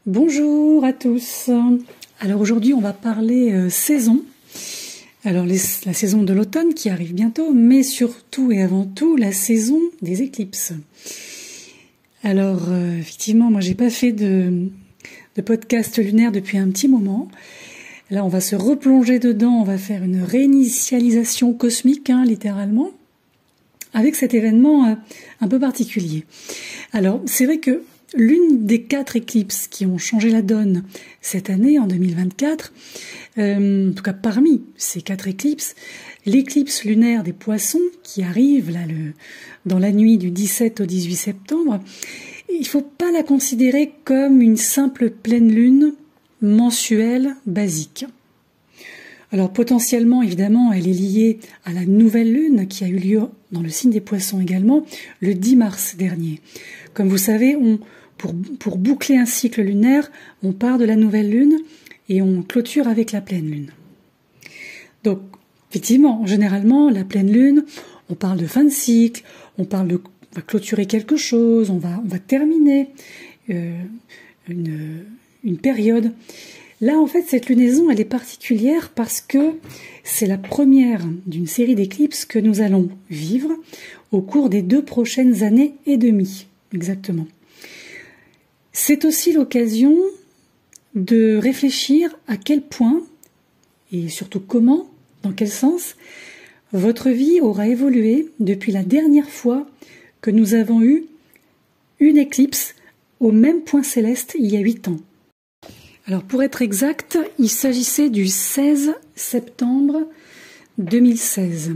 Bonjour à tous. Alors aujourd'hui on va parler saison. Alors la saison de l'automne qui arrive bientôt, mais surtout et avant tout la saison des éclipses. Alors effectivement moi j'ai pas fait de podcast lunaire depuis un petit moment. Là on va se replonger dedans, on va faire une réinitialisation cosmique littéralement, avec cet événement un peu particulier. Alors c'est vrai que l'une des 4 éclipses qui ont changé la donne cette année, en 2024, en tout cas parmi ces 4 éclipses, l'éclipse lunaire des Poissons, qui arrive là, dans la nuit du 17 au 18 septembre, il ne faut pas la considérer comme une simple pleine lune mensuelle basique. Alors potentiellement, évidemment, elle est liée à la nouvelle lune qui a eu lieu dans le signe des Poissons également, le 10 mars dernier. Comme vous savez, pour boucler un cycle lunaire, on part de la nouvelle lune et on clôture avec la pleine lune. Donc, effectivement, généralement, la pleine lune, on parle de fin de cycle, on va clôturer quelque chose, on va terminer une période. Là, en fait, cette lunaison, elle est particulière parce que c'est la première d'une série d'éclipses que nous allons vivre au cours des 2 prochaines années et demie, exactement. C'est aussi l'occasion de réfléchir à quel point, et surtout comment, dans quel sens, votre vie aura évolué depuis la dernière fois que nous avons eu une éclipse au même point céleste il y a 8 ans. Alors pour être exact, il s'agissait du 16 septembre 2016,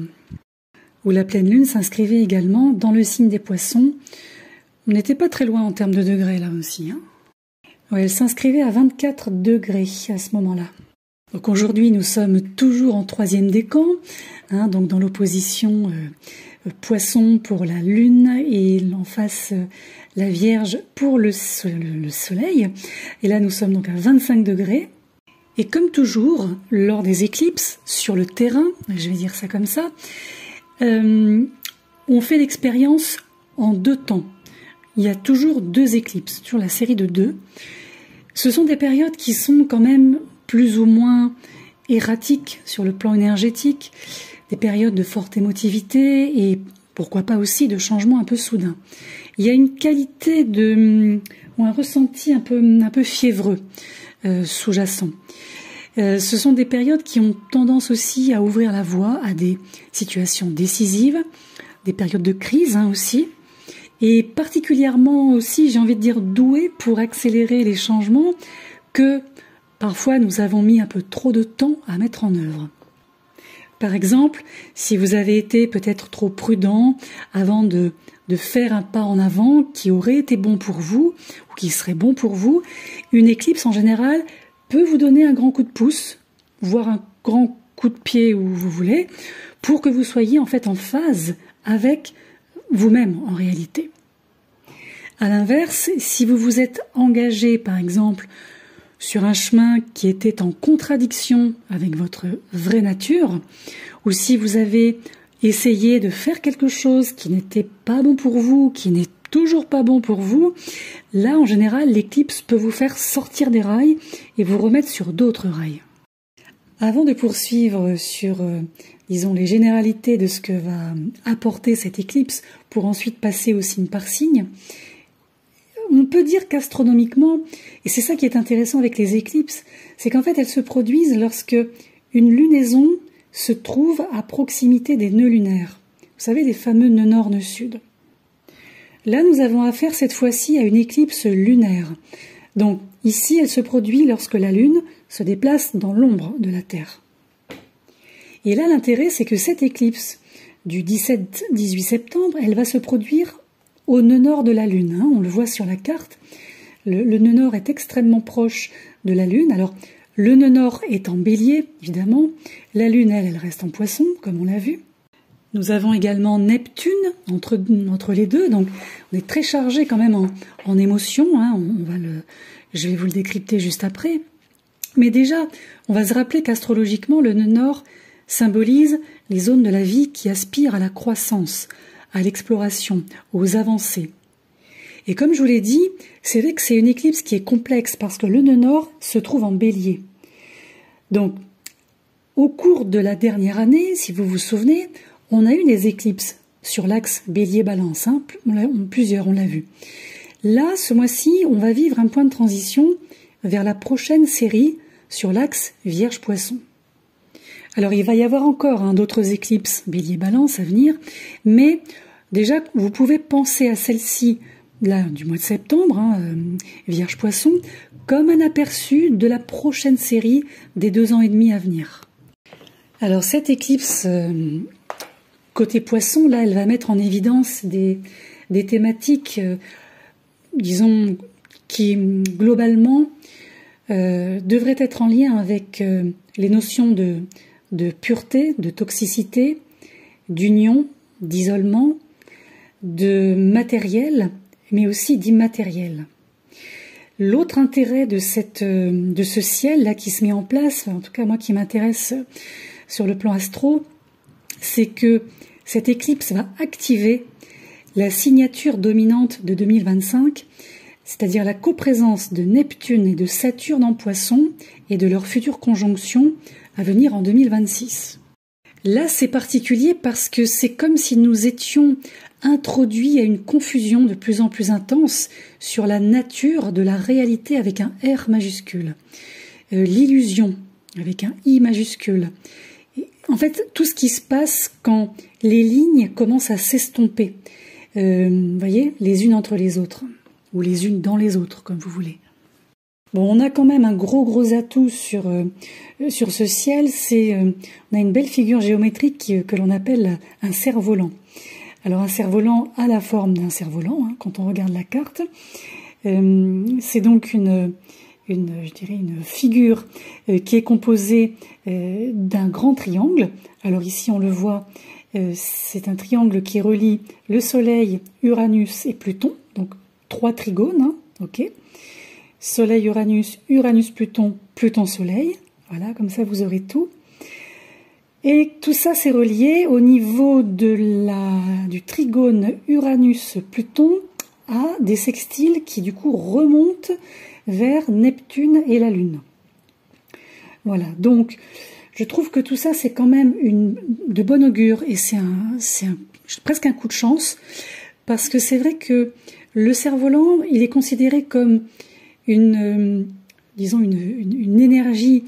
où la pleine lune s'inscrivait également dans le signe des Poissons. On n'était pas très loin en termes de degrés là aussi. Ouais, elle s'inscrivait à 24 degrés à ce moment-là. Donc aujourd'hui, nous sommes toujours en 3e décan, donc dans l'opposition Poisson pour la Lune et en face la Vierge pour le Soleil. Et là, nous sommes donc à 25 degrés. Et comme toujours, lors des éclipses, sur le terrain, je vais dire ça comme ça, on fait l'expérience en 2 temps. Il y a toujours 2 éclipses, toujours la série de 2. Ce sont des périodes qui sont quand même plus ou moins erratiques sur le plan énergétique, des périodes de forte émotivité et pourquoi pas aussi de changements un peu soudains. Il y a une qualité ou un ressenti un peu fiévreux sous-jacent. Ce sont des périodes qui ont tendance aussi à ouvrir la voie à des situations décisives, des périodes de crise aussi, et particulièrement aussi, j'ai envie de dire, douées pour accélérer les changements que parfois nous avons mis un peu trop de temps à mettre en œuvre. Par exemple, si vous avez été peut-être trop prudent avant de faire un pas en avant qui aurait été bon pour vous ou qui serait bon pour vous, une éclipse en général peut vous donner un grand coup de pouce, voire un grand coup de pied où vous voulez, pour que vous soyez en fait en phase avec vous-même en réalité. À l'inverse, si vous vous êtes engagé par exemple sur un chemin qui était en contradiction avec votre vraie nature, ou si vous avez essayé de faire quelque chose qui n'était pas bon pour vous, qui n'est toujours pas bon pour vous, là en général l'éclipse peut vous faire sortir des rails et vous remettre sur d'autres rails. Avant de poursuivre sur, disons, les généralités de ce que va apporter cette éclipse, pour ensuite passer au signe par signe, on peut dire qu'astronomiquement, et c'est ça qui est intéressant avec les éclipses, c'est qu'en fait elles se produisent lorsque une lunaison se trouve à proximité des nœuds lunaires. Vous savez, les fameux nœuds nord, nœud sud. Là, nous avons affaire cette fois-ci à une éclipse lunaire. Donc ici, elle se produit lorsque la Lune se déplace dans l'ombre de la Terre. Et là, l'intérêt, c'est que cette éclipse du 17-18 septembre, elle va se produire au nœud nord de la Lune. On le voit sur la carte. Le nœud nord est extrêmement proche de la Lune. Alors, le nœud nord est en Bélier, évidemment. La Lune, elle reste en Poisson, comme on l'a vu. Nous avons également Neptune entre les deux, donc on est très chargé quand même en émotions. Je vais vous le décrypter juste après. Mais déjà, on va se rappeler qu'astrologiquement, le nœud nord symbolise les zones de la vie qui aspirent à la croissance, à l'exploration, aux avancées. Et comme je vous l'ai dit, c'est vrai que c'est une éclipse qui est complexe parce que le nœud nord se trouve en bélier. Donc, au cours de la dernière année, si vous vous souvenez, on a eu des éclipses sur l'axe bélier-balance, hein, plusieurs, on l'a vu. Là, ce mois-ci, on va vivre un point de transition vers la prochaine série sur l'axe Vierge-Poisson. Alors, il va y avoir encore d'autres éclipses bélier-balance à venir, mais déjà, vous pouvez penser à celle-ci là, du mois de septembre, Vierge-Poisson, comme un aperçu de la prochaine série des 2 ans et demi à venir. Alors, cette éclipse côté Poisson, là, elle va mettre en évidence des thématiques, disons, qui globalement devraient être en lien avec les notions de pureté, de toxicité, d'union, d'isolement, de matériel, mais aussi d'immatériel. L'autre intérêt de ce ciel-là qui se met en place, en tout cas moi qui m'intéresse sur le plan astro, c'est que cette éclipse va activer la signature dominante de 2025, c'est-à-dire la coprésence de Neptune et de Saturne en Poisson et de leur future conjonction à venir en 2026. Là, c'est particulier parce que c'est comme si nous étions introduits à une confusion de plus en plus intense sur la nature de la réalité avec un R majuscule, l'illusion avec un I majuscule. Et en fait, tout ce qui se passe quand les lignes commencent à s'estomper, voyez, les unes entre les autres, ou les unes dans les autres, comme vous voulez. Bon, on a quand même un gros atout sur ce ciel, on a une belle figure géométrique que l'on appelle un cerf-volant. Alors un cerf-volant a la forme d'un cerf-volant, quand on regarde la carte. C'est donc une figure qui est composée d'un grand triangle. Alors ici on le voit, c'est un triangle qui relie le Soleil, Uranus et Pluton, donc 3 trigones, ok. Soleil, Uranus, Uranus-Pluton, Pluton-Soleil. Voilà, comme ça vous aurez tout. Et tout ça c'est relié au niveau du trigone Uranus-Pluton à des sextiles qui du coup remontent vers Neptune et la Lune. Voilà, donc je trouve que tout ça c'est quand même de bon augure et c'est presque un coup de chance parce que c'est vrai que le cerf-volant il est considéré comme une énergie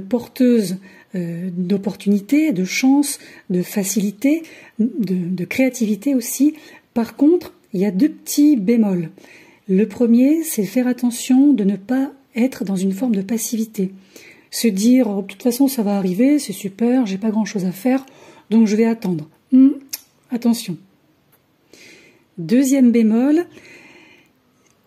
porteuse d'opportunités, de chance, de facilité, de créativité aussi. Par contre, il y a 2 petits bémols. Le premier, c'est faire attention de ne pas être dans une forme de passivité. Se dire, de toute façon, ça va arriver, c'est super, j'ai pas grand-chose à faire, donc je vais attendre. Attention. Deuxième bémol,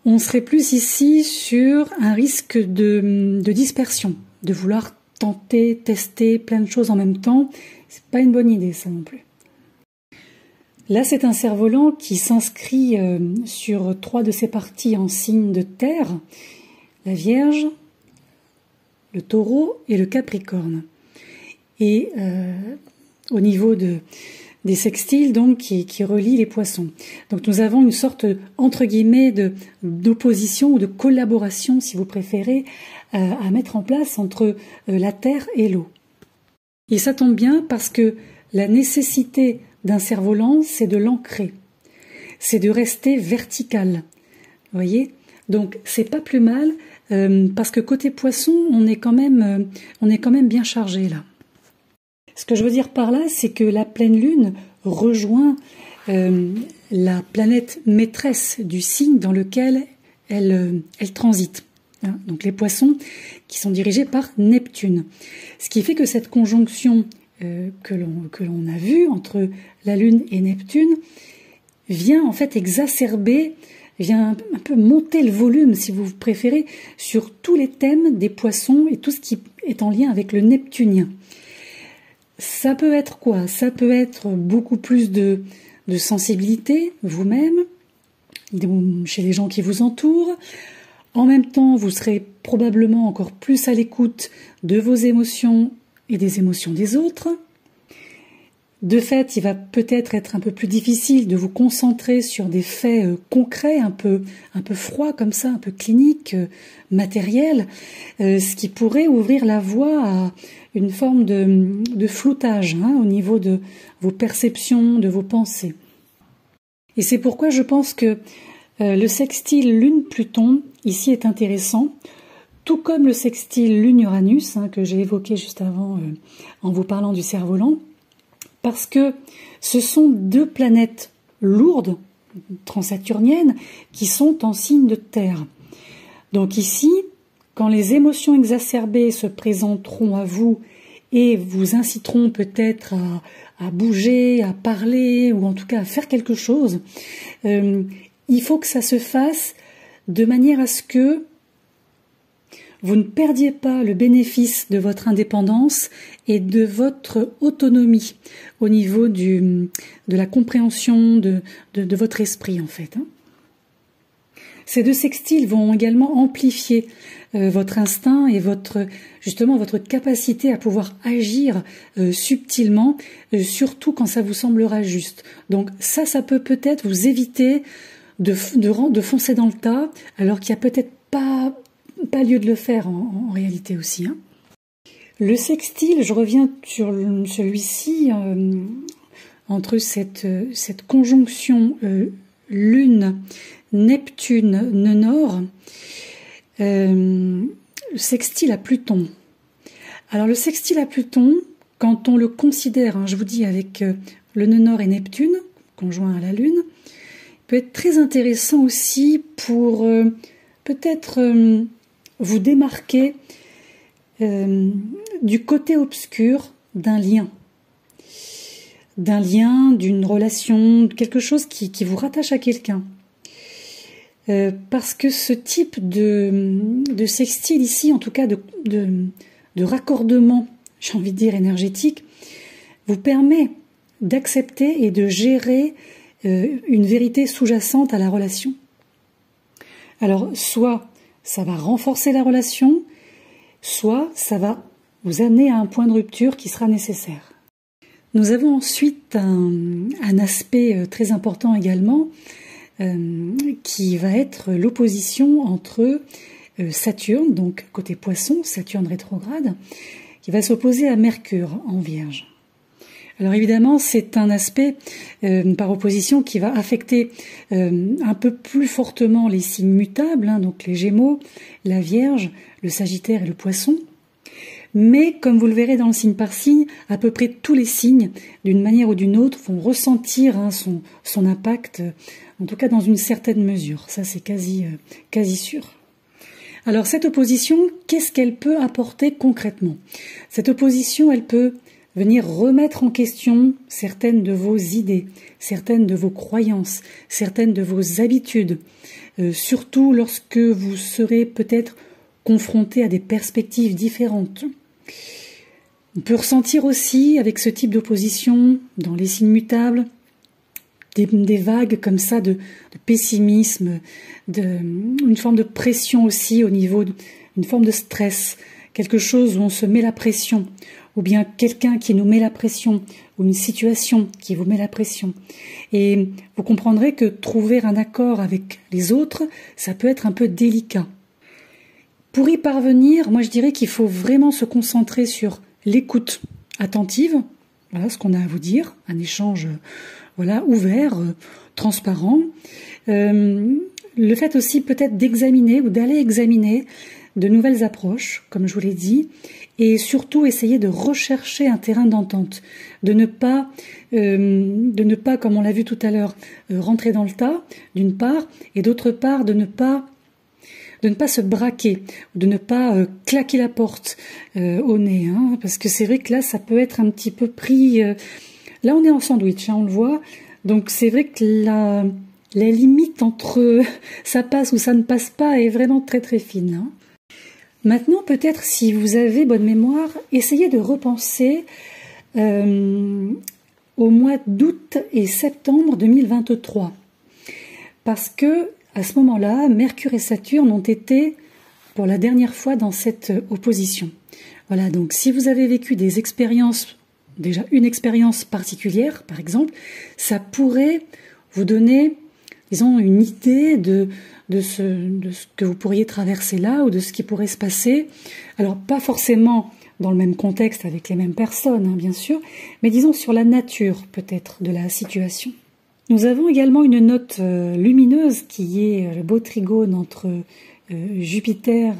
on serait plus ici sur un risque de dispersion, de vouloir tenter, tester plein de choses en même temps. C'est pas une bonne idée, ça non plus. Là, c'est un cerf-volant qui s'inscrit sur 3 de ses parties en signe de terre, la Vierge, le Taureau et le Capricorne. Et au niveau des sextiles donc qui relient les Poissons. Donc nous avons une sorte entre guillemets d'opposition ou de collaboration, si vous préférez, à mettre en place entre la terre et l'eau. Et ça tombe bien parce que la nécessité d'un cerf-volant, c'est de l'ancrer, c'est de rester vertical. Vous voyez ? Donc c'est pas plus mal parce que côté Poisson, on est quand même bien chargé là. Ce que je veux dire par là, c'est que la pleine lune rejoint la planète maîtresse du signe dans lequel elle transite. Donc les Poissons qui sont dirigés par Neptune. Ce qui fait que cette conjonction que l'on a vue entre la Lune et Neptune vient en fait exacerber, vient un peu monter le volume, si vous préférez, sur tous les thèmes des Poissons et tout ce qui est en lien avec le neptunien. Ça peut être quoi? Ça peut être beaucoup plus de sensibilité, vous-même, chez les gens qui vous entourent. En même temps, vous serez probablement encore plus à l'écoute de vos émotions et des émotions des autres. De fait, il va peut-être être un peu plus difficile de vous concentrer sur des faits concrets, un peu froids comme ça, un peu cliniques, matériels, ce qui pourrait ouvrir la voie à une forme de floutage au niveau de vos perceptions, de vos pensées. Et c'est pourquoi je pense que le sextile Lune-Pluton ici est intéressant, tout comme le sextile Lune-Uranus que j'ai évoqué juste avant en vous parlant du cerf-volant, parce que ce sont deux planètes lourdes, transsaturniennes, qui sont en signe de terre. Donc ici, quand les émotions exacerbées se présenteront à vous et vous inciteront peut-être à bouger, à parler, ou en tout cas à faire quelque chose, il faut que ça se fasse de manière à ce que vous ne perdiez pas le bénéfice de votre indépendance et de votre autonomie au niveau de la compréhension de votre esprit, en fait. Ces deux sextiles vont également amplifier votre instinct et justement votre capacité à pouvoir agir subtilement, surtout quand ça vous semblera juste. Donc ça peut-être vous éviter de foncer dans le tas, alors qu'il n'y a peut-être pas lieu de le faire en réalité aussi. Le sextile, je reviens sur celui-ci, entre cette conjonction Lune-Neptune, nœud nord, sextile à Pluton. Alors le sextile à Pluton, quand on le considère, je vous dis avec le nœud nord et Neptune, conjoint à la Lune, peut être très intéressant aussi pour peut-être vous démarquer du côté obscur d'un lien, d'une relation, quelque chose qui vous rattache à quelqu'un. Parce que ce type de sextile ici, en tout cas de raccordement, j'ai envie de dire énergétique, vous permet d'accepter et de gérer une vérité sous-jacente à la relation. Alors, soit ça va renforcer la relation, soit ça va vous amener à un point de rupture qui sera nécessaire. Nous avons ensuite un aspect très important également, qui va être l'opposition entre Saturne, donc côté Poisson, Saturne rétrograde, qui va s'opposer à Mercure en Vierge. Alors évidemment, c'est un aspect par opposition qui va affecter un peu plus fortement les signes mutables, donc les Gémeaux, la Vierge, le Sagittaire et le Poisson. Mais comme vous le verrez dans le signe par signe, à peu près tous les signes, d'une manière ou d'une autre, vont ressentir son impact, en tout cas dans une certaine mesure. Ça, c'est quasi sûr. Alors cette opposition, qu'est-ce qu'elle peut apporter concrètement? Cette opposition, elle peut venir remettre en question certaines de vos idées, certaines de vos croyances, certaines de vos habitudes, surtout lorsque vous serez peut-être confronté à des perspectives différentes. On peut ressentir aussi, avec ce type d'opposition, dans les signes mutables, des vagues comme ça de pessimisme, une forme de pression aussi au niveau d'une forme de stress, quelque chose où on se met la pression, ou bien quelqu'un qui nous met la pression, ou une situation qui vous met la pression. Et vous comprendrez que trouver un accord avec les autres, ça peut être un peu délicat. Pour y parvenir, moi je dirais qu'il faut vraiment se concentrer sur l'écoute attentive, voilà ce qu'on a à vous dire, un échange ouvert, transparent. Le fait aussi peut-être d'examiner ou d'aller examiner de nouvelles approches, comme je vous l'ai dit, et surtout essayer de rechercher un terrain d'entente, de ne pas, comme on l'a vu tout à l'heure, rentrer dans le tas, d'une part, et d'autre part, de ne pas se braquer, de ne pas claquer la porte au nez, parce que c'est vrai que là, ça peut être un petit peu pris... là, on est en sandwich, on le voit, donc c'est vrai que la limite entre ça passe ou ça ne passe pas est vraiment très très fine. Maintenant, peut-être, si vous avez bonne mémoire, essayez de repenser au mois d'août et septembre 2023. Parce que, à ce moment-là, Mercure et Saturne ont été pour la dernière fois dans cette opposition. Voilà, donc si vous avez vécu des expériences déjà une expérience particulière, par exemple, ça pourrait vous donner, disons, une idée de ce que vous pourriez traverser là ou de ce qui pourrait se passer. Alors, pas forcément dans le même contexte avec les mêmes personnes, hein, bien sûr, mais disons sur la nature, peut-être, de la situation. Nous avons également une note lumineuse qui est le beau trigone entre Jupiter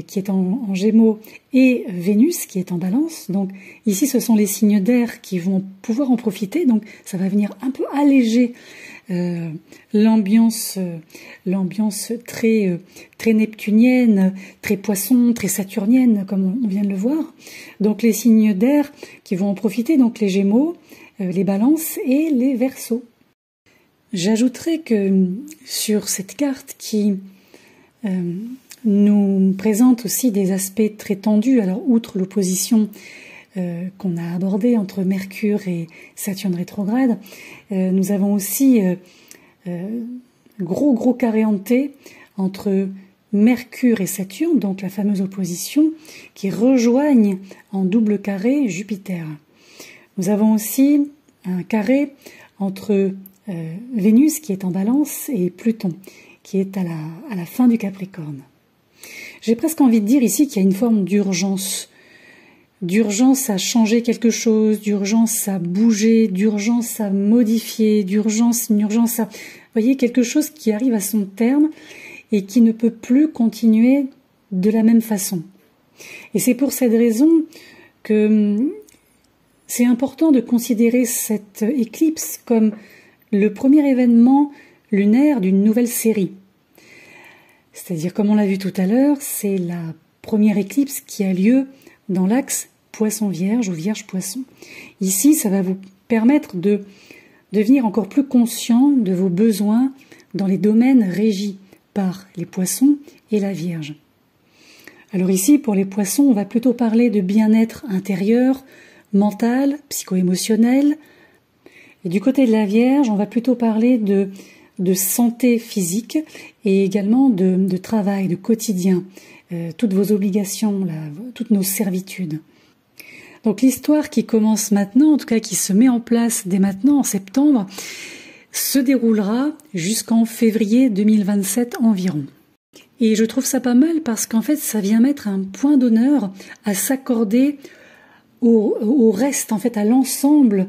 qui est en Gémeaux et Vénus qui est en Balance. Donc ici ce sont les signes d'air qui vont pouvoir en profiter, donc ça va venir un peu alléger l'ambiance très neptunienne, très poisson, très saturnienne comme on vient de le voir. Donc les signes d'air qui vont en profiter, donc les Gémeaux, les Balances et les Verseaux. J'ajouterais que sur cette carte qui nous présente aussi des aspects très tendus, alors outre l'opposition qu'on a abordée entre Mercure et Saturne rétrograde, nous avons aussi gros carré en T entre Mercure et Saturne, donc la fameuse opposition, qui rejoignent en double carré Jupiter. Nous avons aussi un carré entre Vénus qui est en Balance et Pluton qui est à la fin du Capricorne. J'ai presque envie de dire ici qu'il y a une forme d'urgence à changer quelque chose, d'urgence à bouger, d'urgence à modifier, une urgence à, vous voyez, quelque chose qui arrive à son terme et qui ne peut plus continuer de la même façon. Et c'est pour cette raison que c'est important de considérer cette éclipse comme le premier événement lunaire d'une nouvelle série. C'est-à-dire, comme on l'a vu tout à l'heure, c'est la première éclipse qui a lieu dans l'axe Poisson-Vierge ou Vierge-Poisson. Ici, ça va vous permettre de devenir encore plus conscient de vos besoins dans les domaines régis par les Poissons et la Vierge. Alors ici, pour les Poissons, on va plutôt parler de bien-être intérieur, mental, psycho-émotionnel. Et du côté de la Vierge, on va plutôt parler de santé physique et également de travail, de quotidien, toutes vos obligations, toutes nos servitudes. Donc l'histoire qui commence maintenant, en tout cas qui se met en place dès maintenant, en septembre, se déroulera jusqu'en février 2027 environ. Et je trouve ça pas mal parce qu'en fait ça vient mettre un point d'honneur à s'accorder au reste, en fait à l'ensemble,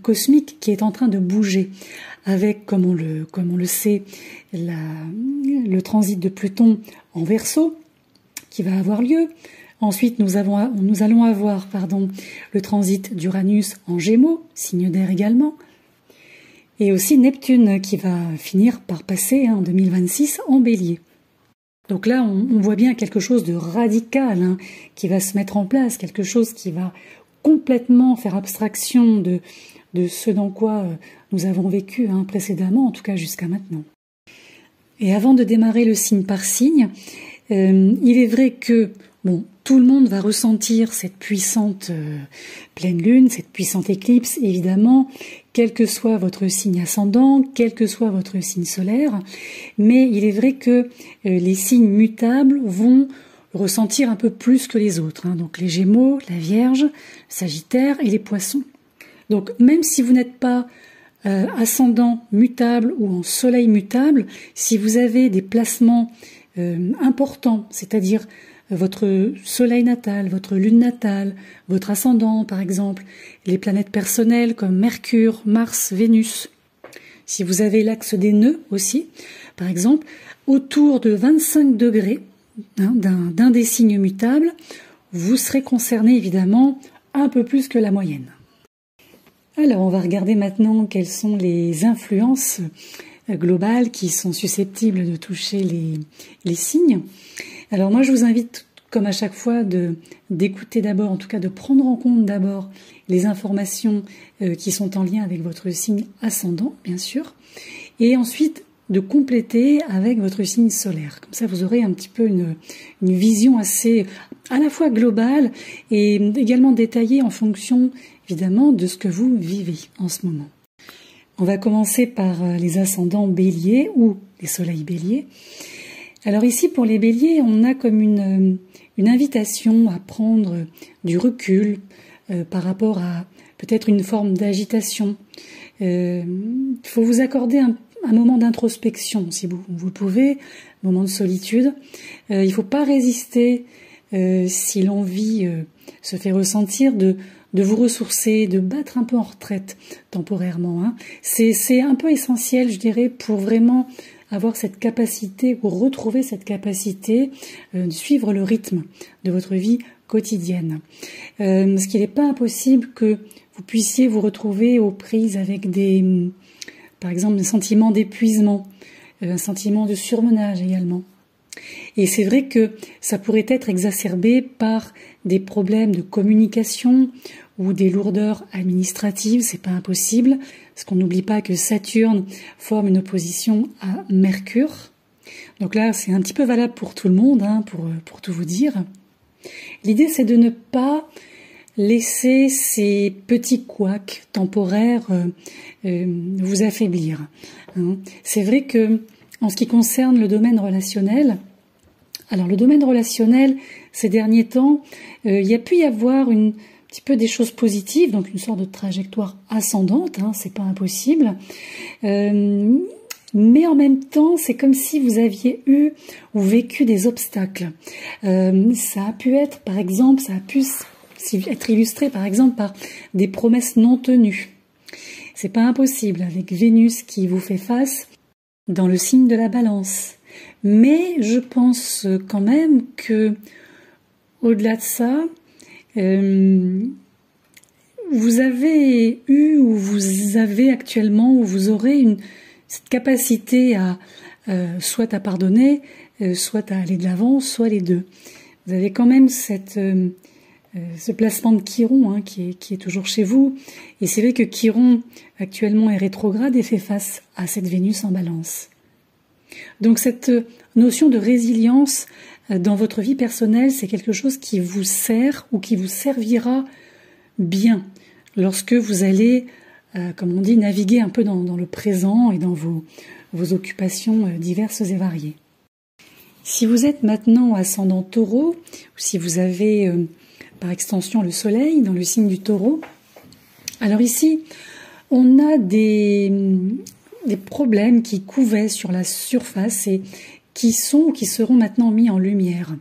cosmique qui est en train de bouger avec, comme on le sait, le transit de Pluton en Verseau qui va avoir lieu. Ensuite, nous allons avoir le transit d'Uranus en Gémeaux, signe d'air également, et aussi Neptune qui va finir par passer en 2026 en Bélier. Donc là, on voit bien quelque chose de radical qui va se mettre en place, quelque chose qui va complètement faire abstraction de ce dans quoi nous avons vécu précédemment, en tout cas jusqu'à maintenant. Et avant de démarrer le signe par signe, il est vrai que tout le monde va ressentir cette puissante pleine lune, cette puissante éclipse, évidemment, quel que soit votre signe ascendant, quel que soit votre signe solaire, mais il est vrai que les signes mutables vont ressentir un peu plus que les autres, donc les Gémeaux, la Vierge, le Sagittaire et les Poissons. Donc même si vous n'êtes pas ascendant mutable ou en soleil mutable, si vous avez des placements importants, c'est-à-dire votre soleil natal, votre lune natale, votre ascendant par exemple, les planètes personnelles comme Mercure, Mars, Vénus. Si vous avez l'axe des nœuds aussi, par exemple, autour de 25 degrés d'un des signes mutables, vous serez concerné évidemment un peu plus que la moyenne. Alors on va regarder maintenant quelles sont les influences globales qui sont susceptibles de toucher les signes. Alors moi je vous invite, comme à chaque fois, d'écouter d'abord, en tout cas de prendre en compte d'abord les informations qui sont en lien avec votre signe ascendant, bien sûr, et ensuite de compléter avec votre signe solaire. Comme ça vous aurez un petit peu une vision assez à la fois globale et également détaillée en fonction évidemment de ce que vous vivez en ce moment. On va commencer par les ascendants béliers ou les soleils béliers. Alors ici, pour les béliers, on a comme une invitation à prendre du recul par rapport à peut-être une forme d'agitation. Il faut vous accorder un moment d'introspection, si vous le pouvez, un moment de solitude. Il ne faut pas résister, si l'envie se fait ressentir, de vous ressourcer, de battre un peu en retraite temporairement. Hein. C'est un peu essentiel, je dirais, pour vraiment avoir cette capacité, ou retrouver cette capacité de suivre le rythme de votre vie quotidienne. Parce qu'il n'est pas impossible que vous puissiez vous retrouver aux prises avec par exemple, des sentiments d'épuisement, un sentiment de surmenage également. Et c'est vrai que ça pourrait être exacerbé par des problèmes de communication ou des lourdeurs administratives, c'est pas impossible, parce qu'on n'oublie pas que Saturne forme une opposition à Mercure. Donc là, c'est un petit peu valable pour tout le monde, hein, pour tout vous dire. L'idée, c'est de ne pas laisser ces petits couacs temporaires vous affaiblir. Hein. C'est vrai que, en ce qui concerne le domaine relationnel, alors le domaine relationnel, ces derniers temps, il y a pu y avoir un petit peu des choses positives, donc une sorte de trajectoire ascendante, hein, c'est pas impossible. Mais en même temps, c'est comme si vous aviez eu ou vécu des obstacles. Ça a pu être, par exemple, être illustré, par exemple, par des promesses non tenues. C'est pas impossible, avec Vénus qui vous fait face dans le signe de la Balance. Mais je pense quand même que, au-delà de ça, vous avez eu ou vous avez actuellement ou vous aurez cette capacité à soit à pardonner, soit à aller de l'avant, soit les deux. Vous avez quand même ce placement de Chiron hein, qui est toujours chez vous. Et c'est vrai que Chiron actuellement est rétrograde et fait face à cette Vénus en Balance. Donc cette notion de résilience dans votre vie personnelle, c'est quelque chose qui vous sert ou qui vous servira bien lorsque vous allez, comme on dit, naviguer un peu dans le présent et dans vos occupations diverses et variées. Si vous êtes maintenant ascendant Taureau, ou si vous avez par extension le Soleil dans le signe du Taureau, alors ici, on a des problèmes qui couvaient sur la surface et qui seront maintenant mis en lumière.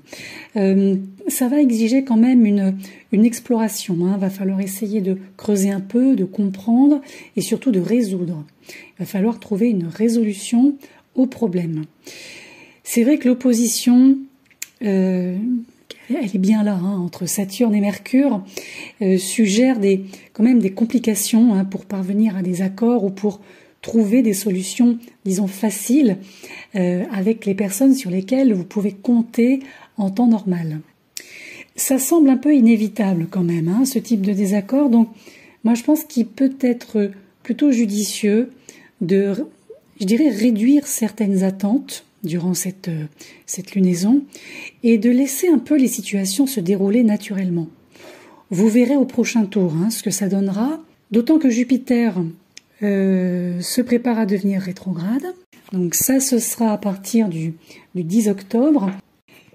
Ça va exiger quand même une exploration. Hein. Va falloir essayer de creuser un peu, de comprendre et surtout de résoudre. Il va falloir trouver une résolution au problème. C'est vrai que l'opposition, elle est bien là, hein, entre Saturne et Mercure, suggère quand même des complications hein, pour parvenir à des accords ou pour trouver des solutions, disons, faciles avec les personnes sur lesquelles vous pouvez compter en temps normal. Ça semble un peu inévitable quand même, hein, ce type de désaccord. Donc, moi, je pense qu'il peut être plutôt judicieux de, je dirais, réduire certaines attentes durant cette lunaison et de laisser un peu les situations se dérouler naturellement. Vous verrez au prochain tour hein, ce que ça donnera, d'autant que Jupiter se prépare à devenir rétrograde. Donc ça, ce sera à partir du 10 octobre.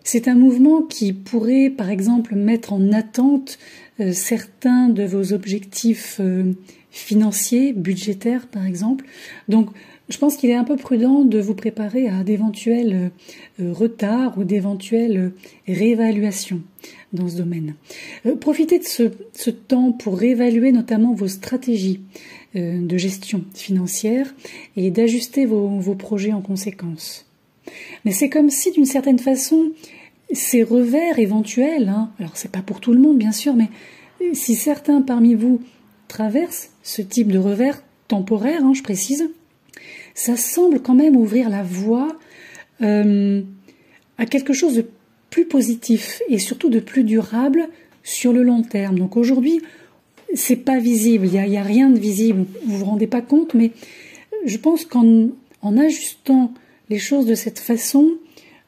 C'est un mouvement qui pourrait, par exemple, mettre en attente certains de vos objectifs financiers, budgétaires, par exemple. Donc, je pense qu'il est un peu prudent de vous préparer à d'éventuels retards ou d'éventuelles réévaluations dans ce domaine. Profitez de ce temps pour réévaluer notamment vos stratégies de gestion financière et d'ajuster vos projets en conséquence. Mais c'est comme si, d'une certaine façon, ces revers éventuels, hein, alors c'est pas pour tout le monde bien sûr, mais si certains parmi vous traversent ce type de revers temporaire, hein, je précise, ça semble quand même ouvrir la voie à quelque chose de plus positif et surtout de plus durable sur le long terme. Donc aujourd'hui, c'est pas visible, il y a rien de visible, vous vous rendez pas compte, mais je pense qu'en ajustant les choses de cette façon,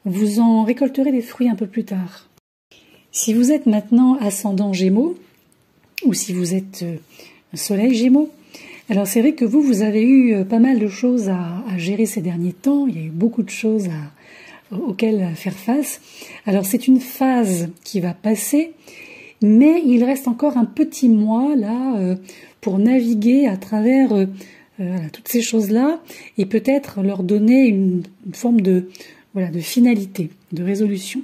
vous en récolterez les fruits un peu plus tard. Si vous êtes maintenant ascendant Gémeaux, ou si vous êtes Soleil Gémeaux, alors c'est vrai que vous avez eu pas mal de choses à gérer ces derniers temps, il y a eu beaucoup de choses auxquelles faire face. Alors c'est une phase qui va passer, mais il reste encore un petit mois là pour naviguer à travers toutes ces choses-là et peut-être leur donner une forme de finalité, de résolution.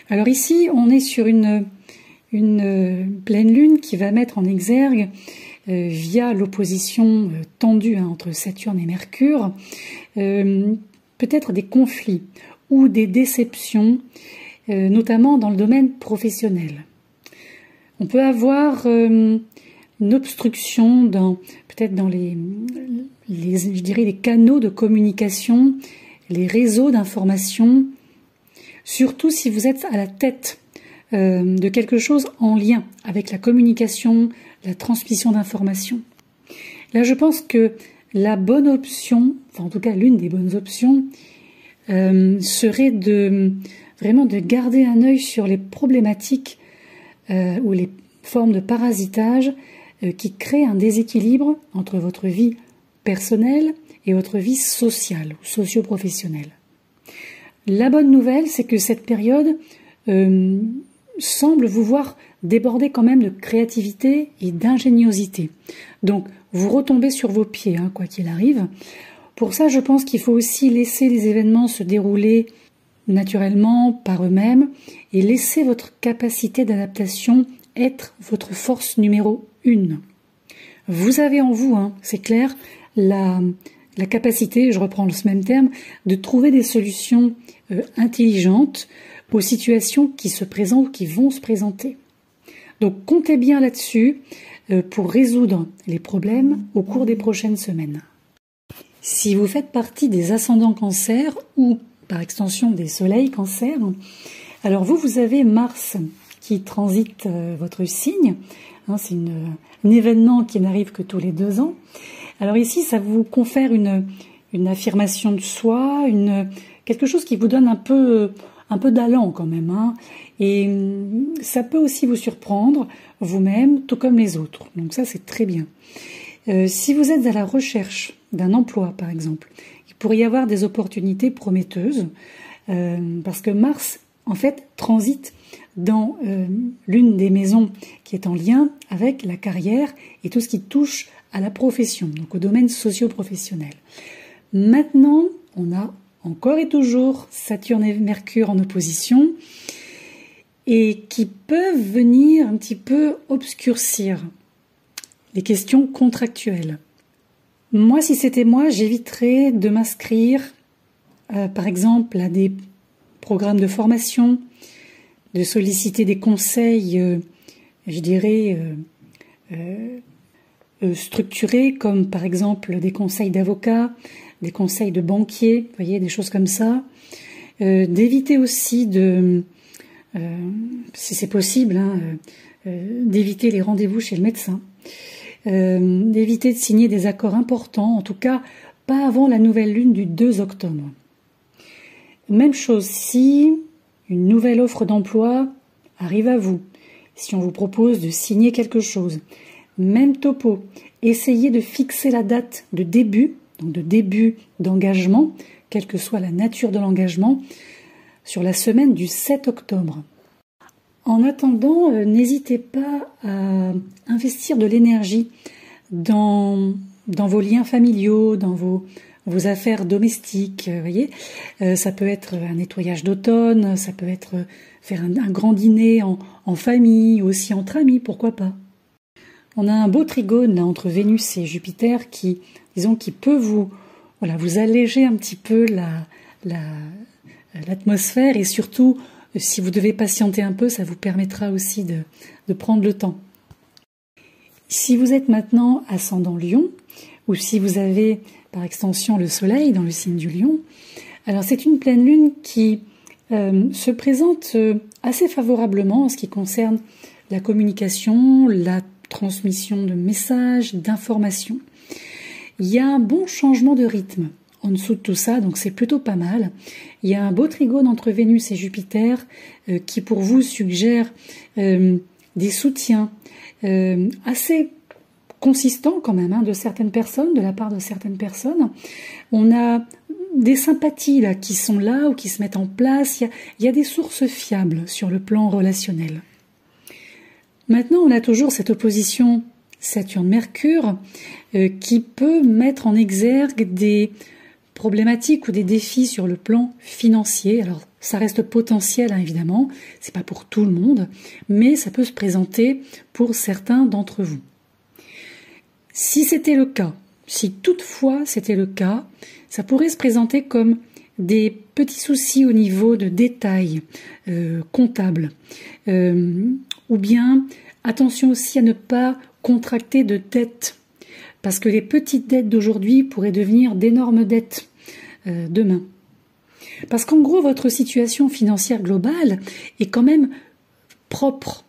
Alors ici, on est sur une pleine lune qui va mettre en exergue via l'opposition tendue entre Saturne et Mercure, peut-être des conflits ou des déceptions, notamment dans le domaine professionnel. On peut avoir une obstruction peut-être dans je dirais les canaux de communication, les réseaux d'information, surtout si vous êtes à la tête de quelque chose en lien avec la communication, la transmission d'informations. Là, je pense que la bonne option, enfin en tout cas l'une des bonnes options, serait vraiment de garder un œil sur les problématiques ou les formes de parasitage qui créent un déséquilibre entre votre vie personnelle et votre vie sociale ou socio-professionnelle. La bonne nouvelle, c'est que cette période semble vous voir déborder quand même de créativité et d'ingéniosité. Donc, vous retombez sur vos pieds, quoi qu'il arrive. Pour ça, je pense qu'il faut aussi laisser les événements se dérouler naturellement par eux-mêmes et laisser votre capacité d'adaptation être votre force numéro 1. Vous avez en vous, c'est clair, la capacité, je reprends ce même terme, de trouver des solutions intelligentes aux situations qui se présentent ou qui vont se présenter. Donc comptez bien là-dessus pour résoudre les problèmes au cours des prochaines semaines. Si vous faites partie des ascendants cancer ou par extension des soleils cancer, alors vous avez Mars qui transite votre signe. C'est un événement qui n'arrive que tous les 2 ans. Alors ici, ça vous confère une affirmation de soi, quelque chose qui vous donne un peu d'allant quand même. Et ça peut aussi vous surprendre vous-même, tout comme les autres. Donc ça, c'est très bien. Si vous êtes à la recherche d'un emploi, par exemple, il pourrait y avoir des opportunités prometteuses parce que Mars, en fait, transite dans l'une des maisons qui est en lien avec la carrière et tout ce qui touche à la profession, donc au domaine socio-professionnel. Maintenant, on a encore et toujours Saturne et Mercure en opposition et qui peuvent venir un petit peu obscurcir les questions contractuelles. Moi, si c'était moi, j'éviterais de m'inscrire, par exemple, à des programmes de formation, de solliciter des conseils, je dirais, structurés, comme par exemple des conseils d'avocats, des conseils de banquiers, vous voyez, des choses comme ça. D'éviter aussi si c'est possible, d'éviter les rendez-vous chez le médecin. D'éviter de signer des accords importants, en tout cas pas avant la nouvelle lune du 2 octobre. Même chose si une nouvelle offre d'emploi arrive à vous, si on vous propose de signer quelque chose. Même topo, essayez de fixer la date de début, donc de début d'engagement, quelle que soit la nature de l'engagement, sur la semaine du 7 octobre. En attendant, n'hésitez pas à investir de l'énergie dans vos liens familiaux, dans vos affaires domestiques, voyez. Ça peut être un nettoyage d'automne, ça peut être faire un grand dîner en famille, aussi entre amis, pourquoi pas. On a un beau trigone là, entre Vénus et Jupiter qui peut vous alléger un petit peu l'atmosphère et surtout, si vous devez patienter un peu, ça vous permettra aussi de prendre le temps. Si vous êtes maintenant ascendant Lion, ou si vous avez par extension le Soleil dans le signe du Lion, alors c'est une pleine lune qui se présente assez favorablement en ce qui concerne la communication, la transmission de messages, d'informations. Il y a un bon changement de rythme en dessous de tout ça, donc c'est plutôt pas mal. Il y a un beau trigone entre Vénus et Jupiter qui pour vous suggère des soutiens assez consistants quand même de certaines personnes, de la part de certaines personnes. On a des sympathies là, qui sont là ou qui se mettent en place. Il y a des sources fiables sur le plan relationnel. Maintenant, on a toujours cette opposition Saturne-Mercure qui peut mettre en exergue des problématiques ou des défis sur le plan financier. Alors, ça reste potentiel, hein, évidemment, c'est pas pour tout le monde, mais ça peut se présenter pour certains d'entre vous. Si c'était le cas, si toutefois c'était le cas, ça pourrait se présenter comme des petits soucis au niveau de détails comptables, ou bien attention aussi à ne pas contracter de dettes, parce que les petites dettes d'aujourd'hui pourraient devenir d'énormes dettes demain. Parce qu'en gros, votre situation financière globale est quand même propre,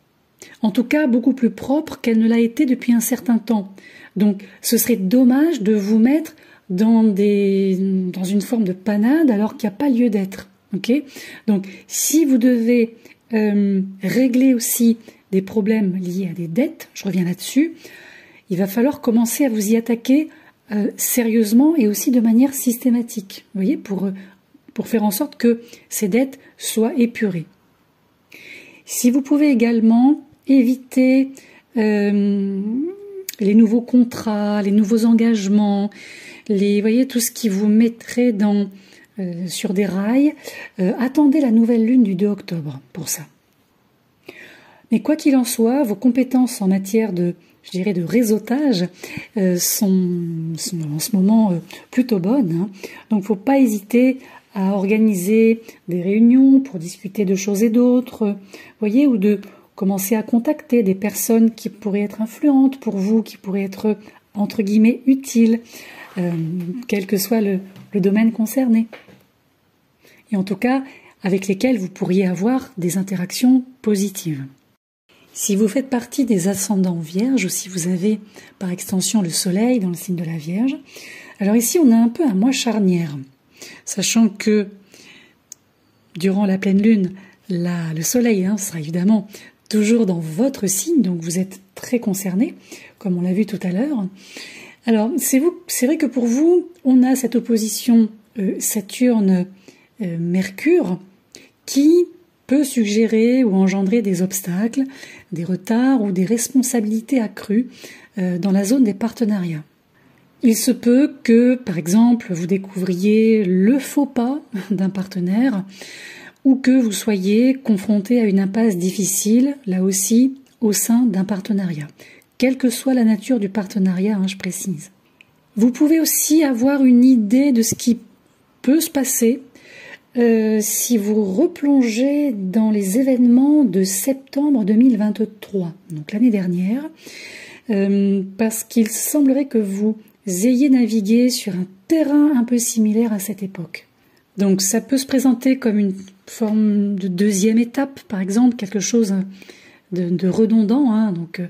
en tout cas beaucoup plus propre qu'elle ne l'a été depuis un certain temps. Donc ce serait dommage de vous mettre dans une forme de panade alors qu'il n'y a pas lieu d'être. Okay ? Donc si vous devez régler aussi des problèmes liés à des dettes, je reviens là-dessus, il va falloir commencer à vous y attaquer sérieusement et aussi de manière systématique, vous voyez, pour faire en sorte que ces dettes soient épurées. Si vous pouvez également éviter les nouveaux contrats, les nouveaux engagements, voyez, tout ce qui vous mettrait sur des rails, attendez la nouvelle lune du 2 octobre pour ça. Mais quoi qu'il en soit, vos compétences en matière de réseautage sont en ce moment plutôt bonnes. Hein. Donc, faut pas hésiter à organiser des réunions pour discuter de choses et d'autres, voyez, ou de commencer à contacter des personnes qui pourraient être influentes pour vous, qui pourraient être, entre guillemets, utiles, quel que soit le domaine concerné. Et en tout cas, avec lesquels vous pourriez avoir des interactions positives. Si vous faites partie des ascendants vierges, ou si vous avez par extension le soleil dans le signe de la Vierge, alors ici on a un peu un mois charnière, sachant que durant la pleine lune, le soleil sera évidemment toujours dans votre signe, donc vous êtes très concerné, comme on l'a vu tout à l'heure. Alors c'est vrai que pour vous, on a cette opposition Saturne-Mercure qui peut suggérer ou engendrer des obstacles, des retards ou des responsabilités accrues dans la zone des partenariats. Il se peut que, par exemple, vous découvriez le faux pas d'un partenaire ou que vous soyez confronté à une impasse difficile, là aussi, au sein d'un partenariat. Quelle que soit la nature du partenariat, je précise. Vous pouvez aussi avoir une idée de ce qui peut se passer si vous replongez dans les événements de septembre 2023, donc l'année dernière, parce qu'il semblerait que vous ayez navigué sur un terrain un peu similaire à cette époque. Donc ça peut se présenter comme une forme de deuxième étape, par exemple, quelque chose de redondant, donc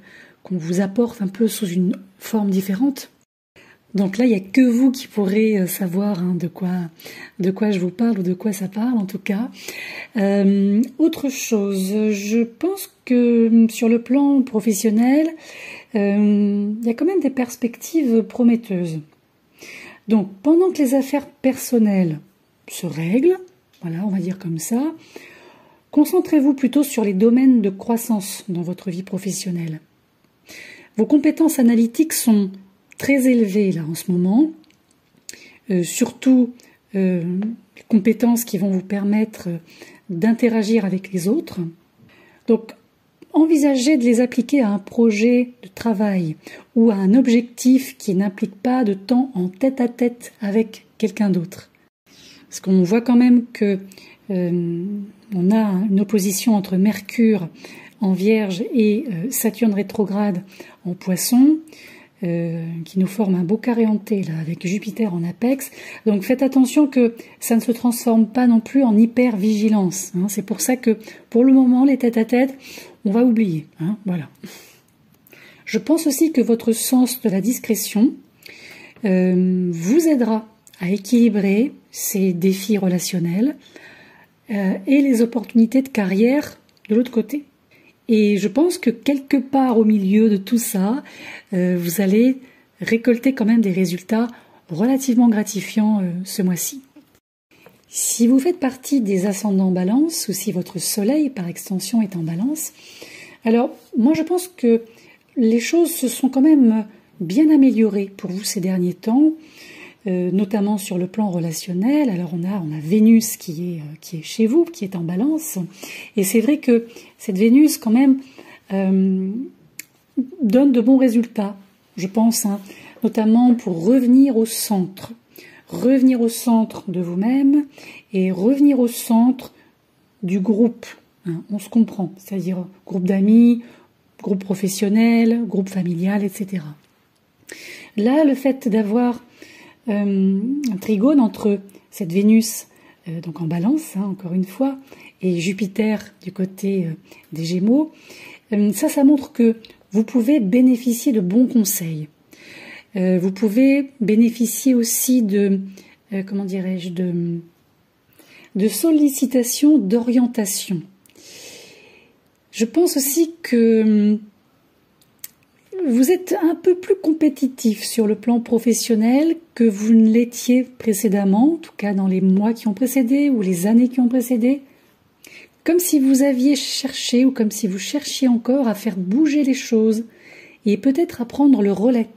qu'on vous apporte un peu sous une forme différente. Donc là, il n'y a que vous qui pourrez savoir de quoi je vous parle ou de quoi ça parle en tout cas. Autre chose, je pense que sur le plan professionnel, il y a quand même des perspectives prometteuses. Donc pendant que les affaires personnelles se règlent, voilà, on va dire comme ça, concentrez-vous plutôt sur les domaines de croissance dans votre vie professionnelle. Vos compétences analytiques sont très élevées là en ce moment, surtout les compétences qui vont vous permettre d'interagir avec les autres. Donc, envisagez de les appliquer à un projet de travail ou à un objectif qui n'implique pas de temps en tête-à-tête avec quelqu'un d'autre. Parce qu'on voit quand même que on a une opposition entre Mercure en Vierge et Saturne rétrograde en Poisson, qui nous forme un beau carré hanté là, avec Jupiter en apex. Donc faites attention que ça ne se transforme pas non plus en hyper-vigilance. C'est pour ça que pour le moment, les tête-à-tête, on va oublier. Voilà. Je pense aussi que votre sens de la discrétion vous aidera à équilibrer ces défis relationnels et les opportunités de carrière de l'autre côté. Et je pense que quelque part au milieu de tout ça, vous allez récolter quand même des résultats relativement gratifiants ce mois-ci. Si vous faites partie des ascendants Balance, ou si votre soleil par extension est en Balance, alors moi je pense que les choses se sont quand même bien améliorées pour vous ces derniers temps, notamment sur le plan relationnel. Alors on a Vénus qui est chez vous, qui est en Balance, et c'est vrai que cette Vénus quand même donne de bons résultats, je pense, hein, notamment pour revenir au centre de vous-même et revenir au centre du groupe. Hein, on se comprend, c'est-à-dire groupe d'amis, groupe professionnel, groupe familial, etc. Là, le fait d'avoir un trigone entre cette Vénus, donc en Balance, hein, encore une fois, et Jupiter du côté des Gémeaux, ça montre que vous pouvez bénéficier de bons conseils. Vous pouvez bénéficier aussi de, de sollicitations, d'orientation. Je pense aussi que vous êtes un peu plus compétitif sur le plan professionnel que vous ne l'étiez précédemment, en tout cas dans les mois qui ont précédé ou les années qui ont précédé. Comme si vous aviez cherché ou comme si vous cherchiez encore à faire bouger les choses et peut-être à prendre le relais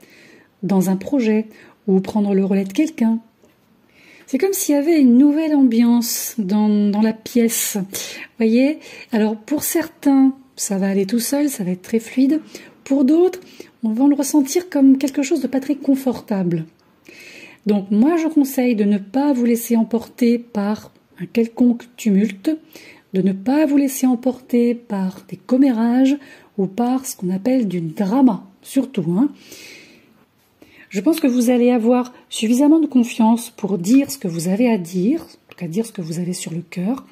dans un projet ou prendre le relais de quelqu'un. C'est comme s'il y avait une nouvelle ambiance dans la pièce. Voyez ? Alors pour certains, ça va aller tout seul, ça va être très fluide. Pour d'autres, on va le ressentir comme quelque chose de pas très confortable. Donc moi je conseille de ne pas vous laisser emporter par un quelconque tumulte, de ne pas vous laisser emporter par des commérages ou par ce qu'on appelle du drama, surtout. Hein. Je pense que vous allez avoir suffisamment de confiance pour dire ce que vous avez à dire, en tout cas dire ce que vous avez sur le cœur,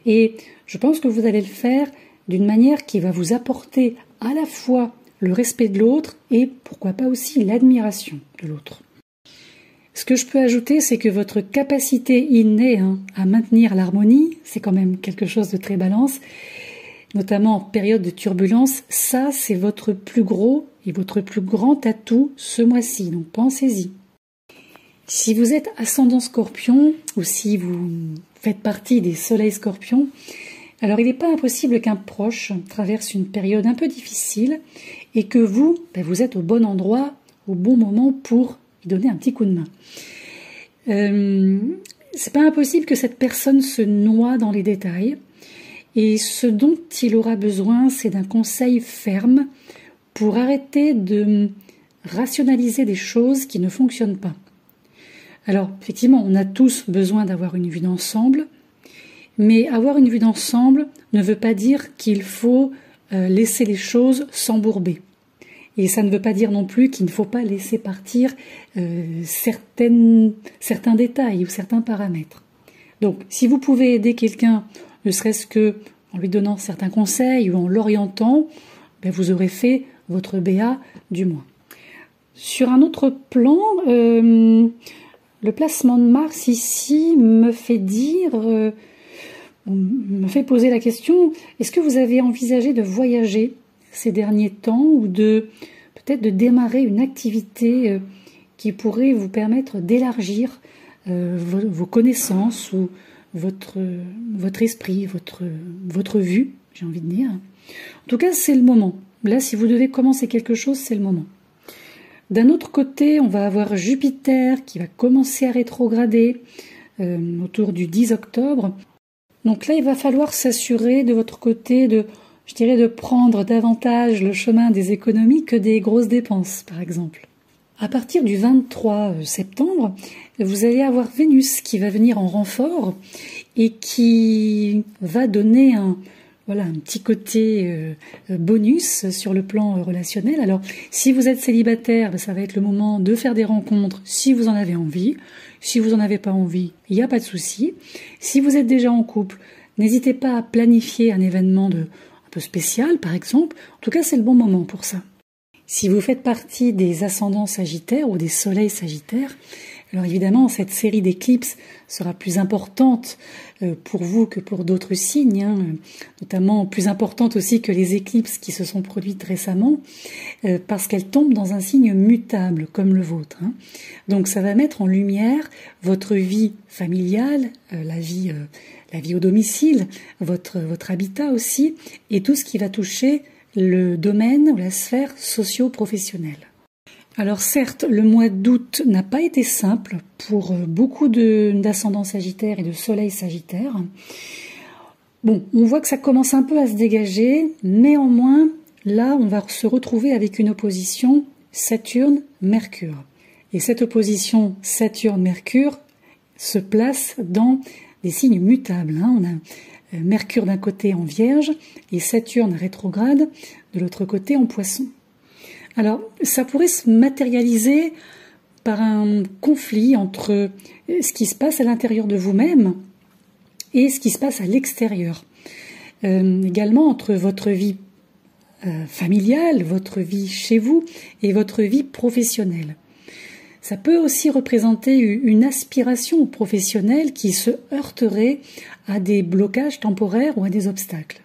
et je pense que vous allez le faire d'une manière qui va vous apporter à la fois le respect de l'autre et pourquoi pas aussi l'admiration de l'autre. Ce que je peux ajouter, c'est que votre capacité innée à maintenir l'harmonie, c'est quand même quelque chose de très Balance, notamment en période de turbulence, ça c'est votre plus gros et votre plus grand atout ce mois-ci, donc pensez-y. Si vous êtes ascendant Scorpion ou si vous faites partie des soleils Scorpions, alors il n'est pas impossible qu'un proche traverse une période un peu difficile et que vous êtes au bon endroit, au bon moment pour lui donner un petit coup de main. C'est pas impossible que cette personne se noie dans les détails et ce dont il aura besoin, c'est d'un conseil ferme pour arrêter de rationaliser des choses qui ne fonctionnent pas. Alors, effectivement, on a tous besoin d'avoir une vue d'ensemble, mais avoir une vue d'ensemble ne veut pas dire qu'il faut laisser les choses s'embourber. Et ça ne veut pas dire non plus qu'il ne faut pas laisser partir certains détails ou certains paramètres. Donc, si vous pouvez aider quelqu'un, ne serait-ce que en lui donnant certains conseils ou en l'orientant, vous aurez fait votre BA du mois. Sur un autre plan, le placement de Mars ici me fait me fait poser la question, est-ce que vous avez envisagé de voyager ces derniers temps ou peut-être de démarrer une activité qui pourrait vous permettre d'élargir vos connaissances ou votre esprit, votre vue, j'ai envie de dire. En tout cas, c'est le moment. Là, si vous devez commencer quelque chose, c'est le moment. D'un autre côté, on va avoir Jupiter qui va commencer à rétrograder autour du 10 octobre. Donc là, il va falloir s'assurer de votre côté de prendre davantage le chemin des économies que des grosses dépenses, par exemple. À partir du 23 septembre, vous allez avoir Vénus qui va venir en renfort et qui va donner un petit côté bonus sur le plan relationnel. Alors, si vous êtes célibataire, ça va être le moment de faire des rencontres si vous en avez envie. Si vous n'en avez pas envie, il n'y a pas de souci. Si vous êtes déjà en couple, n'hésitez pas à planifier un événement un peu spécial, par exemple. En tout cas, c'est le bon moment pour ça. Si vous faites partie des ascendants sagittaires ou des soleils sagittaires, Alors évidemment, cette série d'éclipses sera plus importante pour vous que pour d'autres signes, hein, notamment plus importante aussi que les éclipses qui se sont produites récemment, parce qu'elles tombent dans un signe mutable comme le vôtre. Hein. Donc ça va mettre en lumière votre vie familiale, la vie au domicile, votre habitat aussi, et tout ce qui va toucher le domaine ou la sphère socio-professionnelle. Alors certes, le mois d'août n'a pas été simple pour beaucoup d'ascendants sagittaires et de soleil sagittaire. Bon, on voit que ça commence un peu à se dégager, néanmoins, là, on va se retrouver avec une opposition Saturne-Mercure. Et cette opposition Saturne-Mercure se place dans des signes mutables. Hein. On a Mercure d'un côté en Vierge et Saturne rétrograde de l'autre côté en Poisson. Alors, ça pourrait se matérialiser par un conflit entre ce qui se passe à l'intérieur de vous-même et ce qui se passe à l'extérieur. Également entre votre vie familiale, votre vie chez vous et votre vie professionnelle. Ça peut aussi représenter une aspiration professionnelle qui se heurterait à des blocages temporaires ou à des obstacles.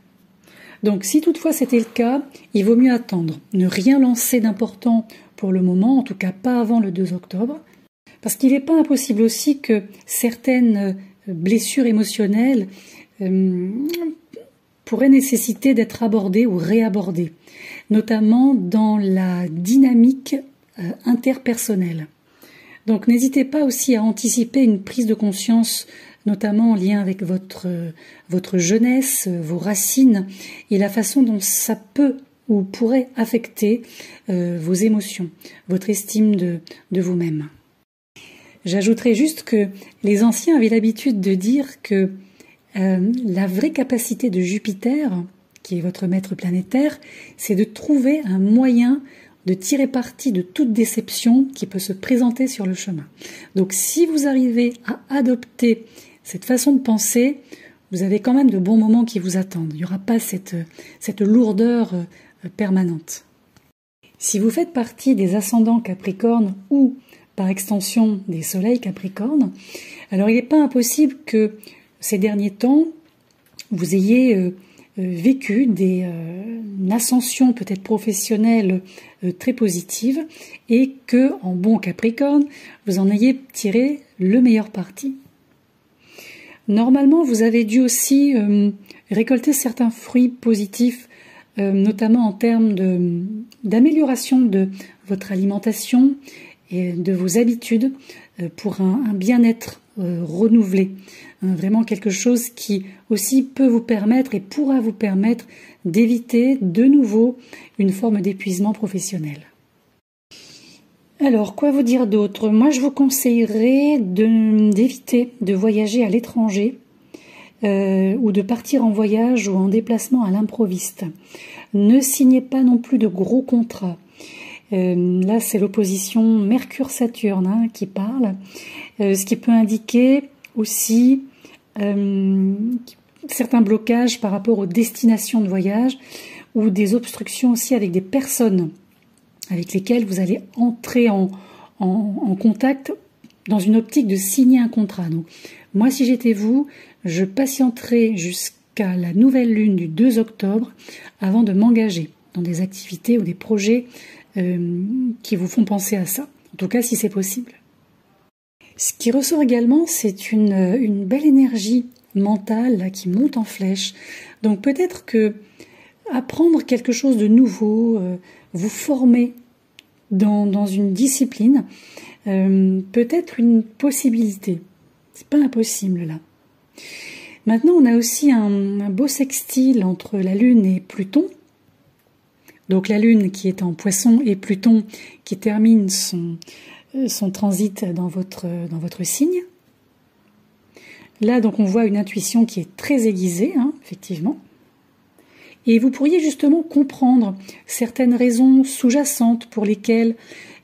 Donc si toutefois c'était le cas, il vaut mieux attendre, ne rien lancer d'important pour le moment, en tout cas pas avant le 2 octobre, parce qu'il n'est pas impossible aussi que certaines blessures émotionnelles pourraient nécessiter d'être abordées ou réabordées, notamment dans la dynamique interpersonnelle. Donc n'hésitez pas aussi à anticiper une prise de conscience, notamment en lien avec votre jeunesse, vos racines, et la façon dont ça peut ou pourrait affecter vos émotions, votre estime de vous-même. J'ajouterai juste que les anciens avaient l'habitude de dire que la vraie capacité de Jupiter, qui est votre maître planétaire, c'est de trouver un moyen de tirer parti de toute déception qui peut se présenter sur le chemin. Donc si vous arrivez à adopter cette façon de penser, vous avez quand même de bons moments qui vous attendent. Il n'y aura pas cette lourdeur permanente. Si vous faites partie des ascendants Capricorne ou par extension des soleils Capricorne, alors il n'est pas impossible que ces derniers temps, vous ayez vécu une ascension peut-être professionnelle très positive et que, en bon Capricorne, vous en ayez tiré le meilleur parti. Normalement, vous avez dû aussi récolter certains fruits positifs, notamment en termes d'amélioration de votre alimentation et de vos habitudes pour un bien-être renouvelé. Vraiment quelque chose qui aussi peut vous permettre et pourra vous permettre d'éviter de nouveau une forme d'épuisement professionnel. Alors, quoi vous dire d'autre? Moi, je vous conseillerais d'éviter de voyager à l'étranger ou de partir en voyage ou en déplacement à l'improviste. Ne signez pas non plus de gros contrats. Là, c'est l'opposition Mercure-Saturne qui parle, ce qui peut indiquer aussi certains blocages par rapport aux destinations de voyage ou des obstructions aussi avec des personnes avec lesquelles vous allez entrer en contact dans une optique de signer un contrat. Donc, moi, si j'étais vous, je patienterais jusqu'à la nouvelle lune du 2 octobre avant de m'engager dans des activités ou des projets qui vous font penser à ça. En tout cas, si c'est possible. Ce qui ressort également, c'est une belle énergie mentale là, qui monte en flèche. Donc peut-être que apprendre quelque chose de nouveau, vous former dans une discipline, peut être une possibilité. C'est pas impossible là. Maintenant, on a aussi un beau sextile entre la Lune et Pluton. Donc la Lune qui est en Poisson et Pluton qui termine son transit dans votre signe. Là, donc, on voit une intuition qui est très aiguisée, effectivement. Et vous pourriez justement comprendre certaines raisons sous-jacentes pour lesquelles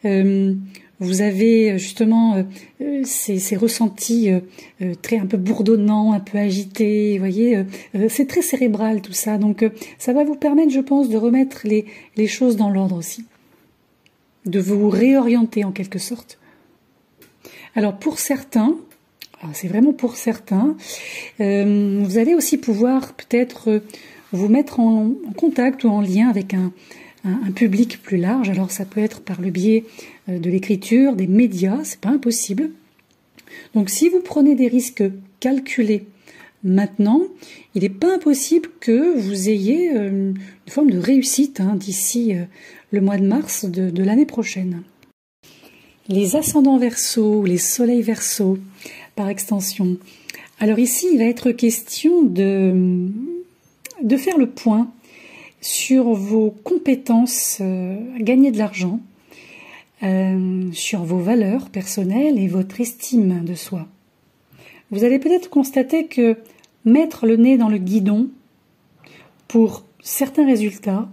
vous avez justement ces ressentis très un peu bourdonnants, un peu agités, vous voyez, c'est très cérébral tout ça. Donc ça va vous permettre, je pense, de remettre les choses dans l'ordre aussi, de vous réorienter en quelque sorte. Alors pour certains, c'est vraiment pour certains, vous allez aussi pouvoir peut-être vous mettre en contact ou en lien avec un public plus large. Alors ça peut être par le biais de l'écriture, des médias, c'est pas impossible. Donc si vous prenez des risques calculés maintenant, il n'est pas impossible que vous ayez une forme de réussite d'ici le mois de mars de l'année prochaine. Les ascendants Verseaux, les soleils Verseaux, par extension. Alors ici, il va être question de faire le point sur vos compétences à gagner de l'argent, sur vos valeurs personnelles et votre estime de soi. Vous allez peut-être constater que mettre le nez dans le guidon pour certains résultats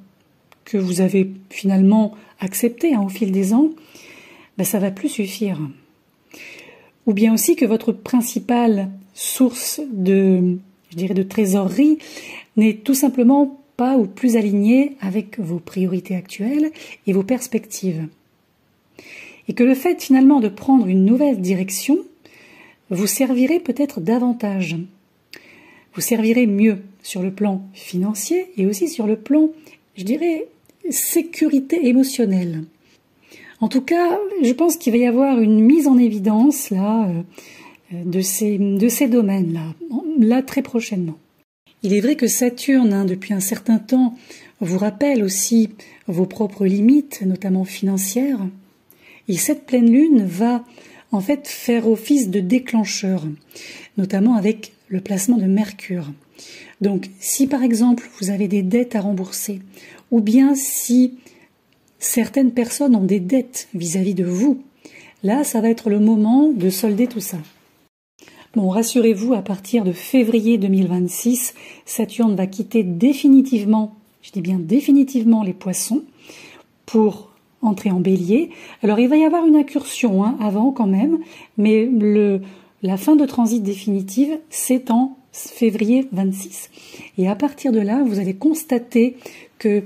que vous avez finalement acceptés au fil des ans, ça va plus suffire. Ou bien aussi que votre principale source de trésorerie n'est tout simplement pas ou plus alignée avec vos priorités actuelles et vos perspectives. Et que le fait finalement de prendre une nouvelle direction vous servirait peut-être davantage. Vous servirez mieux sur le plan financier et aussi sur le plan, sécurité émotionnelle. En tout cas, je pense qu'il va y avoir une mise en évidence là de ces domaines-là, très prochainement. Il est vrai que Saturne, depuis un certain temps, vous rappelle aussi vos propres limites, notamment financières. Et cette pleine lune va en fait faire office de déclencheur, notamment avec le placement de Mercure. Donc, si par exemple vous avez des dettes à rembourser, ou bien si certaines personnes ont des dettes vis-à-vis de vous, là, ça va être le moment de solder tout ça. Bon, rassurez-vous, à partir de février 2026, Saturne va quitter définitivement, je dis bien définitivement, les Poissons pour entrer en Bélier. Alors, il va y avoir une incursion avant quand même, mais la fin de transit définitive, c'est en février 26. Et à partir de là, vous allez constater que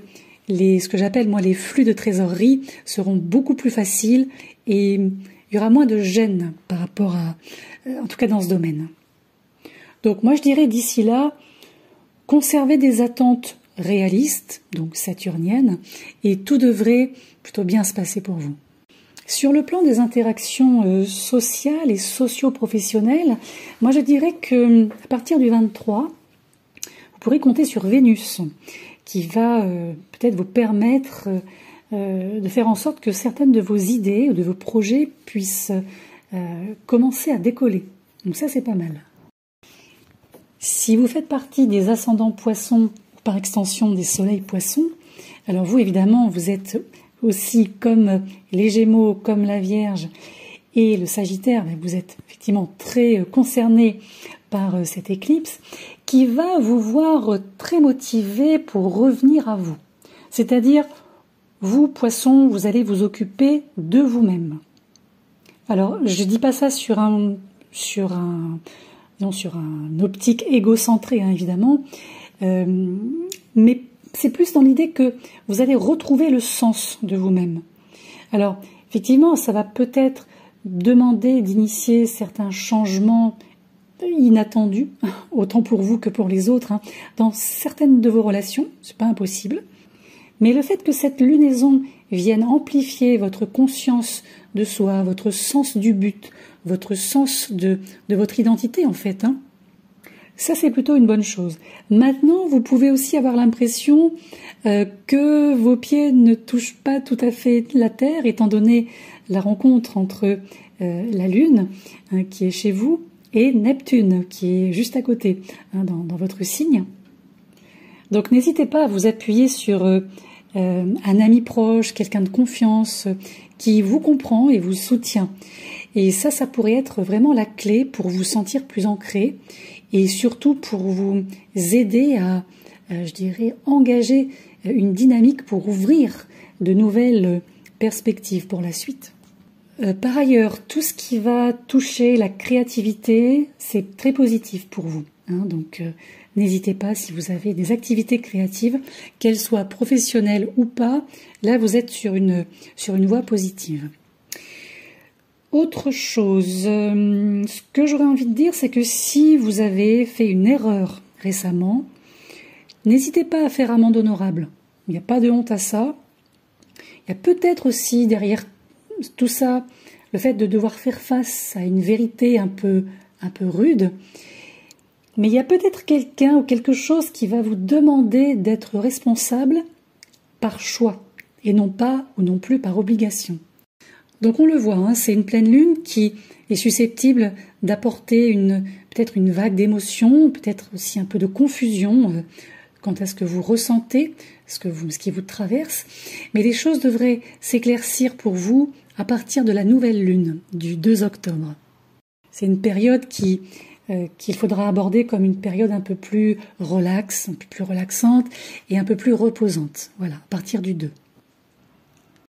ce que j'appelle moi les flux de trésorerie seront beaucoup plus faciles et il y aura moins de gêne par rapport en tout cas dans ce domaine. Donc moi je dirais d'ici là, conservez des attentes réalistes, donc saturniennes, et tout devrait plutôt bien se passer pour vous. Sur le plan des interactions sociales et socio-professionnelles, moi je dirais que à partir du 23, vous pourrez compter sur Vénus, qui va peut-être vous permettre de faire en sorte que certaines de vos idées ou de vos projets puissent commencer à décoller. Donc ça, c'est pas mal. Si vous faites partie des ascendants Poissons, ou par extension des soleils Poissons, alors vous, évidemment, vous êtes aussi comme les Gémeaux, comme la Vierge et le Sagittaire, vous êtes effectivement très concernés par cette éclipse, qui va vous voir très motivé pour revenir à vous. C'est-à-dire, vous, Poissons, vous allez vous occuper de vous-même. Alors, je dis pas ça sur un optique égocentré, évidemment, mais c'est plus dans l'idée que vous allez retrouver le sens de vous-même. Alors, effectivement, ça va peut-être demander d'initier certains changements inattendus, autant pour vous que pour les autres, dans certaines de vos relations, c'est pas impossible. Mais le fait que cette lunaison vienne amplifier votre conscience de soi, votre sens du but, votre sens de votre identité en fait, ça c'est plutôt une bonne chose. Maintenant, vous pouvez aussi avoir l'impression que vos pieds ne touchent pas tout à fait la terre, étant donné la rencontre entre la Lune, qui est chez vous, et Neptune, qui est juste à côté, dans votre signe. Donc n'hésitez pas à vous appuyer sur un ami proche, quelqu'un de confiance, qui vous comprend et vous soutient. Et ça pourrait être vraiment la clé pour vous sentir plus ancré et surtout pour vous aider à, engager une dynamique pour ouvrir de nouvelles perspectives pour la suite. Par ailleurs, tout ce qui va toucher la créativité, c'est très positif pour vous. Donc, n'hésitez pas si vous avez des activités créatives, qu'elles soient professionnelles ou pas. Là, vous êtes sur une voie positive. Autre chose, ce que j'aurais envie de dire, c'est que si vous avez fait une erreur récemment, n'hésitez pas à faire amende honorable. Il n'y a pas de honte à ça. Il y a peut-être aussi derrière tout ça le fait de devoir faire face à une vérité un peu rude. Mais il y a peut-être quelqu'un ou quelque chose qui va vous demander d'être responsable par choix et non plus par obligation. Donc on le voit, hein, c'est une pleine lune qui est susceptible d'apporter peut-être une vague d'émotions, peut-être aussi un peu de confusion quant à ce que vous ressentez, ce qui vous traverse. Mais les choses devraient s'éclaircir pour vous à partir de la nouvelle lune du 2 octobre. C'est une période qu'il faudra aborder comme une période un peu plus relaxe, un peu plus relaxante et un peu plus reposante. Voilà, à partir du 2.